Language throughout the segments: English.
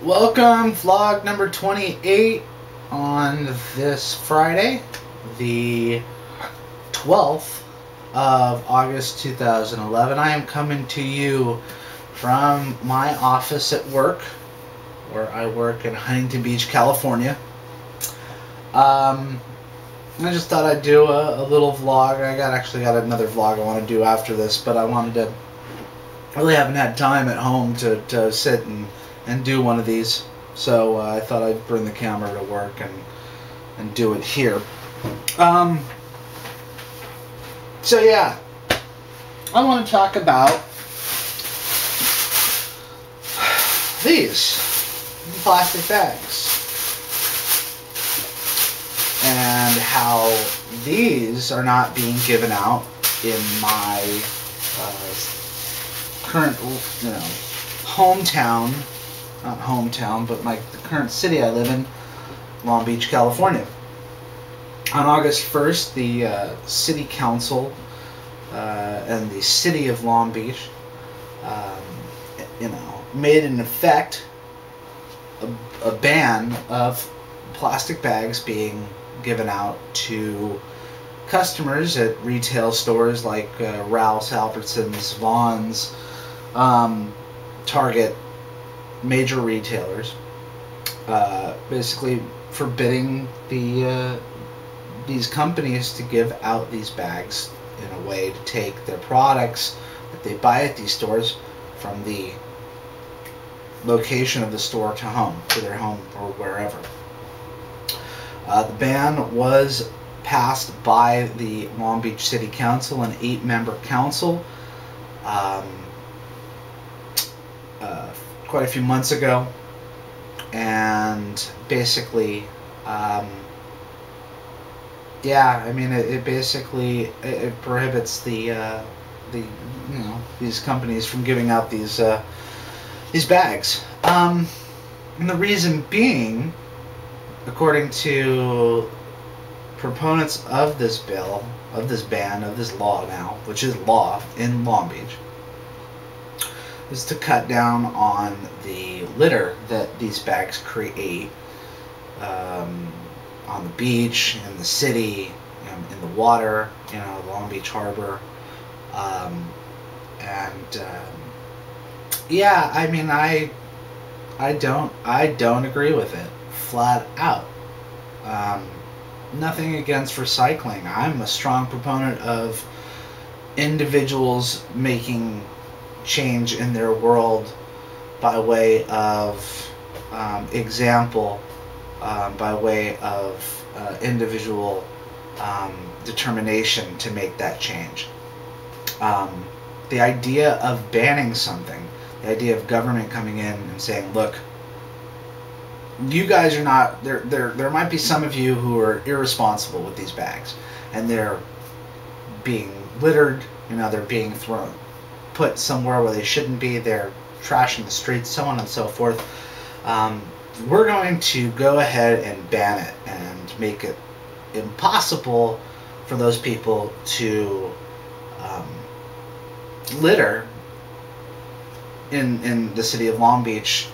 Welcome, vlog number 28 on this Friday, the 12th of August 2011. I am coming to you from my office at work, where I work in Huntington Beach, California. I just thought I'd do a little vlog. Actually got another vlog I want to do after this, but I really haven't had time at home to sit and do one of these, so I thought I'd bring the camera to work and do it here. So yeah, I want to talk about these plastic bags and how these are not being given out in my current, hometown. Not hometown, but the current city I live in, Long Beach, California. On August 1st, the City Council and the City of Long Beach, made in effect a ban of plastic bags being given out to customers at retail stores like Ralph's, Albertsons, Vaughn's, Target, major retailers, basically forbidding these companies to give out these bags in a way to take their products that they buy at these stores from the location of the store to their home or wherever. The ban was passed by the Long Beach City Council, an 8-member council, quite a few months ago, and basically, it prohibits these companies from giving out these bags, and the reason being, according to proponents of this bill, of this ban, of this law now, which is law in Long Beach, is to cut down on the litter that these bags create on the beach, in the city, in the water, Long Beach Harbor, I don't agree with it, flat out. Nothing against recycling. I'm a strong proponent of individuals making change in their world by way of example, by way of individual determination to make that change. The idea of banning something, the idea of government coming in and saying, look, you guys are not, there might be some of you who are irresponsible with these bags, and they're being littered, they're being put somewhere where they shouldn't be, they're trashing the streets, so on and so forth. We're going to go ahead and ban it and make it impossible for those people to litter in the city of Long Beach.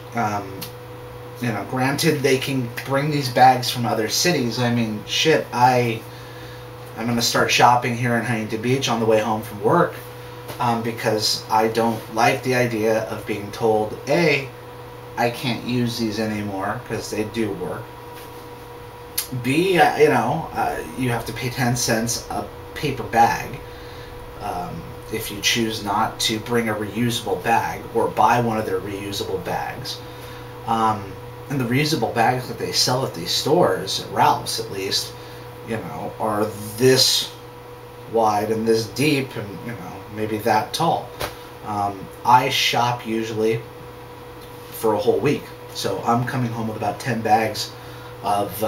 Granted, they can bring these bags from other cities. I mean, shit, I'm going to start shopping here in Huntington Beach on the way home from work, because I don't like the idea of being told, A, I can't use these anymore because they do work. B, you have to pay 10 cents a paper bag if you choose not to bring a reusable bag or buy one of their reusable bags. And the reusable bags that they sell at these stores, at Ralph's at least, are this wide and this deep and, maybe that tall. I shop usually for a whole week, so I'm coming home with about 10 bags of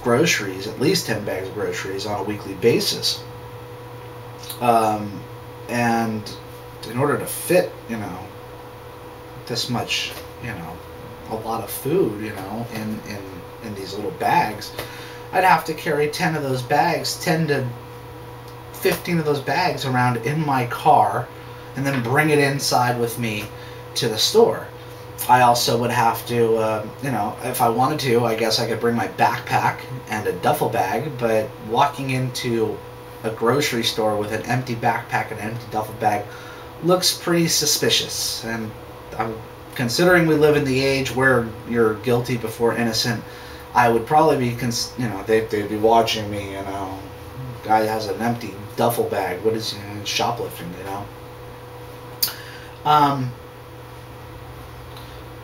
groceries, at least 10 bags of groceries on a weekly basis. And in order to fit, this much, a lot of food, in these little bags, I'd have to carry 10 of those bags, 10 to 15 of those bags around in my car, and then bring it inside with me to the store. I also would have to, you know, if I wanted to, I guess I could bring my backpack and a duffel bag, but walking into a grocery store with an empty backpack and an empty duffel bag looks pretty suspicious. And I'm considering we live in the age where you're guilty before innocent, I would probably be, you know, they'd be watching me, you know, guy has an empty duffel bag, what is he, shoplifting, you know?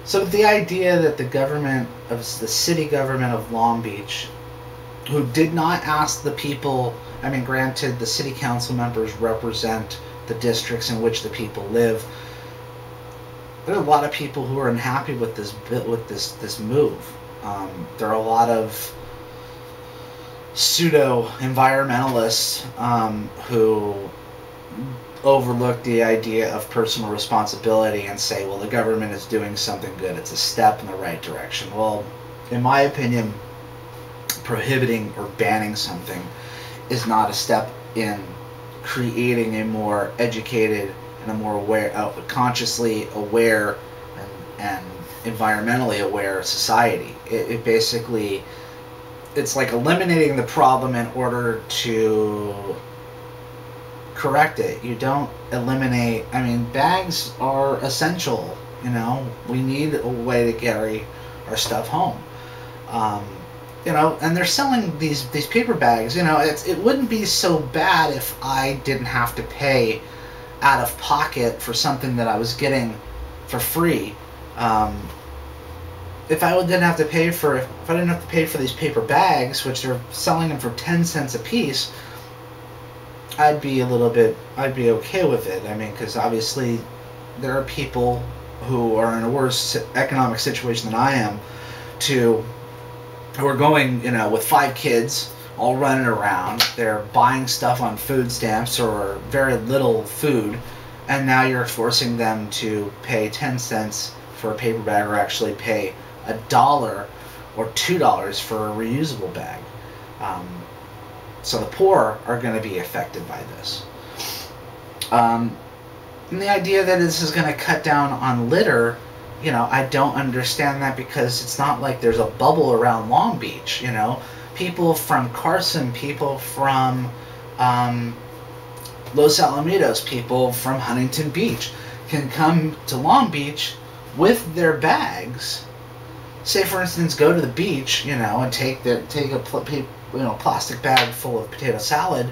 So the idea that the government, of the city government of Long Beach, who did not ask the people, I mean, granted, the city council members represent the districts in which the people live. There are a lot of people who are unhappy with this move. There are a lot of pseudo-environmentalists who overlook the idea of personal responsibility and say, well, the government is doing something good. It's a step in the right direction. Well, in my opinion, prohibiting or banning something is not a step in creating a more educated and a more aware, consciously aware and environmentally aware society. It basically, it's like eliminating the problem in order to correct it. You don't eliminate, I mean, bags are essential, you know, we need a way to carry our stuff home. You know, and they're selling these paper bags, you know, it wouldn't be so bad if I didn't have to pay out of pocket for something that I was getting for free. If I didn't have to pay for these paper bags, which they're selling them for 10 cents a piece, I'd be okay with it. I mean, because obviously there are people who are in a worse economic situation than I am, who are going, you know, with 5 kids, all running around. They're buying stuff on food stamps or very little food, and now you're forcing them to pay 10 cents for a paper bag, or actually pay $1 or $2 for a reusable bag. So the poor are going to be affected by this. And the idea that this is going to cut down on litter, you know, I don't understand that, because it's not like there's a bubble around Long Beach, you know. People from Carson, people from Los Alamitos, people from Huntington Beach can come to Long Beach with their bags. Say, for instance, go to the beach, you know, and take a plastic bag full of potato salad,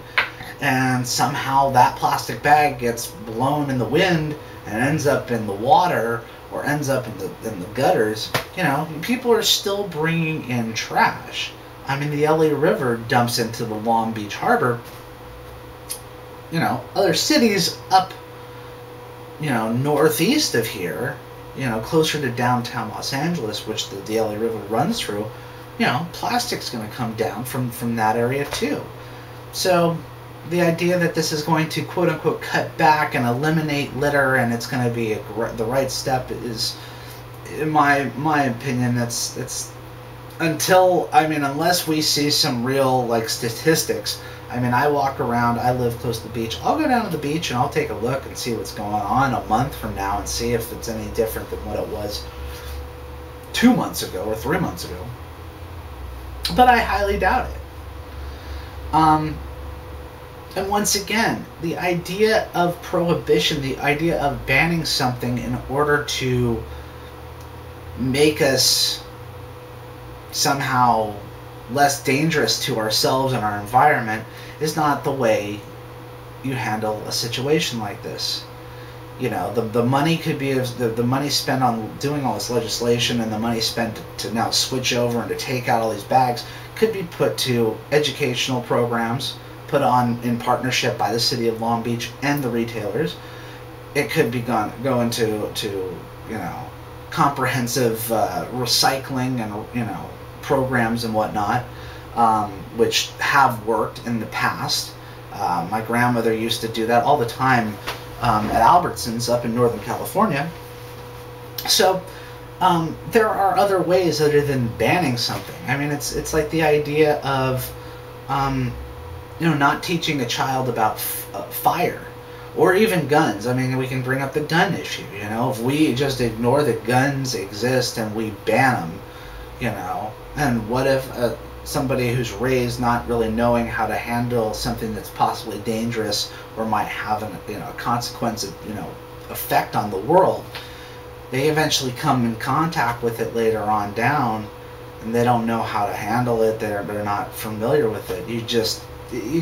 and somehow that plastic bag gets blown in the wind and ends up in the water, or ends up in the gutters. You know, people are still bringing in trash. I mean, the LA River dumps into the Long Beach Harbor. You know, other cities up, you know, northeast of here, you know, closer to downtown Los Angeles, which the LA River runs through, you know, plastic's going to come down from that area too. So the idea that this is going to quote-unquote cut back and eliminate litter, and it's going to be the right step, is, in my opinion, it's until, I mean, unless we see some real, like, statistics. I mean, I walk around, I live close to the beach. I'll go down to the beach and I'll take a look and see what's going on a month from now, and see if it's any different than what it was 2 months ago or 3 months ago. But I highly doubt it. And once again, the idea of prohibition, the idea of banning something in order to make us somehow less dangerous to ourselves and our environment, is not the way you handle a situation like this. You know, the money could be, the money spent on doing all this legislation, and the money spent to now switch over and to take out all these bags, could be put to educational programs put on in partnership by the city of Long Beach and the retailers. It could be going to you know, comprehensive recycling and, you know, programs and whatnot, which have worked in the past. My grandmother used to do that all the time at Albertsons up in Northern California. So there are other ways other than banning something. I mean, it's like the idea of you know, not teaching a child about fire, Or even guns. I mean, we can bring up the gun issue, you know? If we just ignore that guns exist and we ban them, you know? And what if somebody who's raised not really knowing how to handle something that's possibly dangerous or might have a consequence, effect on the world, they eventually come in contact with it later on down, and they don't know how to handle it, they're not familiar with it. You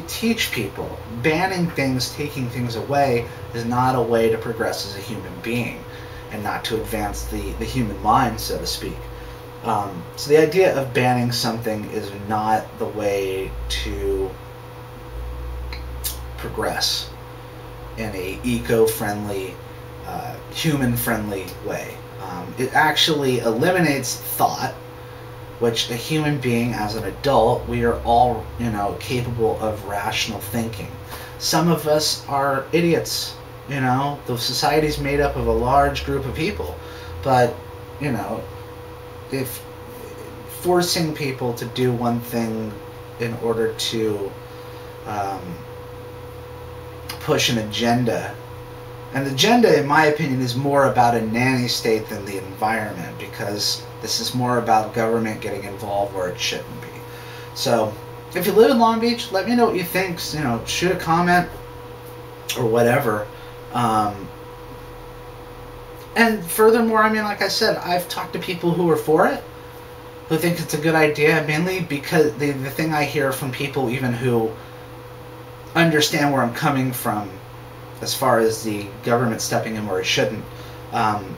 teach people. Banning things, taking things away is not a way to progress as a human being and not to advance the human mind, so to speak. So the idea of banning something is not the way to progress in a eco-friendly, human-friendly way. It actually eliminates thought, which a human being, as an adult, we are all, capable of rational thinking. Some of us are idiots, the society's made up of a large group of people, but, if forcing people to do one thing in order to push an agenda, and the agenda, in my opinion, is more about a nanny state than the environment, because this is more about government getting involved where it shouldn't be. So, if you live in Long Beach, let me know what you think. Shoot a comment or whatever. And furthermore, I mean, like I said, I've talked to people who are for it, who think it's a good idea, mainly because the thing I hear from people even who understand where I'm coming from as far as the government stepping in where it shouldn't, some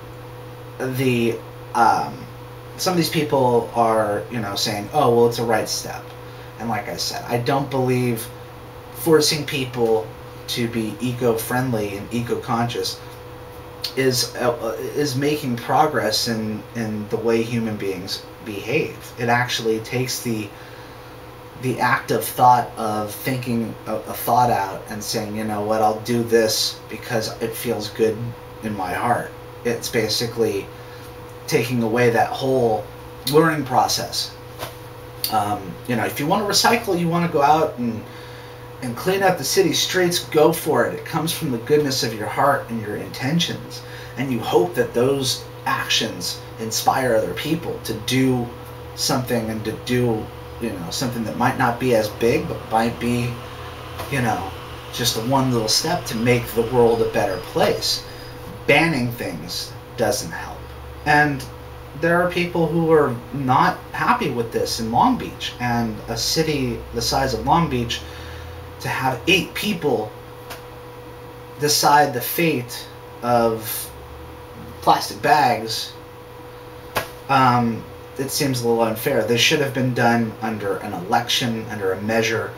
of these people are, saying, oh, well, it's a right step. And like I said, I don't believe forcing people to be eco-friendly and eco-conscious is making progress in the way human beings behave. It actually takes the act of thought of thinking a thought out and saying, you know what, I'll do this because it feels good in my heart. It's basically taking away that whole learning process. If you want to recycle, you want to go out and clean up the city streets, go for it. It comes from the goodness of your heart and your intentions, and you hope that those actions inspire other people to do something, and to do something that might not be as big, but might be just one little step to make the world a better place. Banning things doesn't help. And there are people who are not happy with this in Long Beach, and a city the size of Long Beach, to have 8 people decide the fate of plastic bags, it seems a little unfair. This should have been done under an election, under a measure,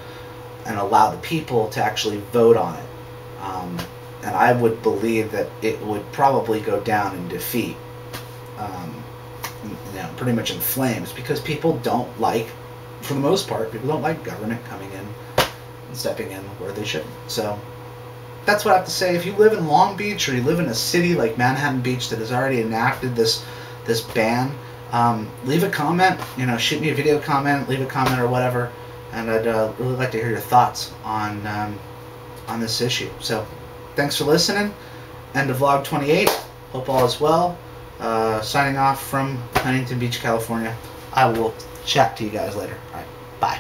and allow the people to actually vote on it. And I would believe that it would probably go down in defeat, pretty much in flames, because people don't like, for the most part, people don't like government coming in and stepping in where they shouldn't. So that's what I have to say. If you live in Long Beach, or you live in a city like Manhattan Beach that has already enacted this ban, leave a comment, shoot me a video comment, leave a comment or whatever, and I'd really like to hear your thoughts on this issue. So thanks for listening. End of Vlog 28. Hope all is well. Signing off from Huntington Beach, California. I will chat to you guys later. All right, bye.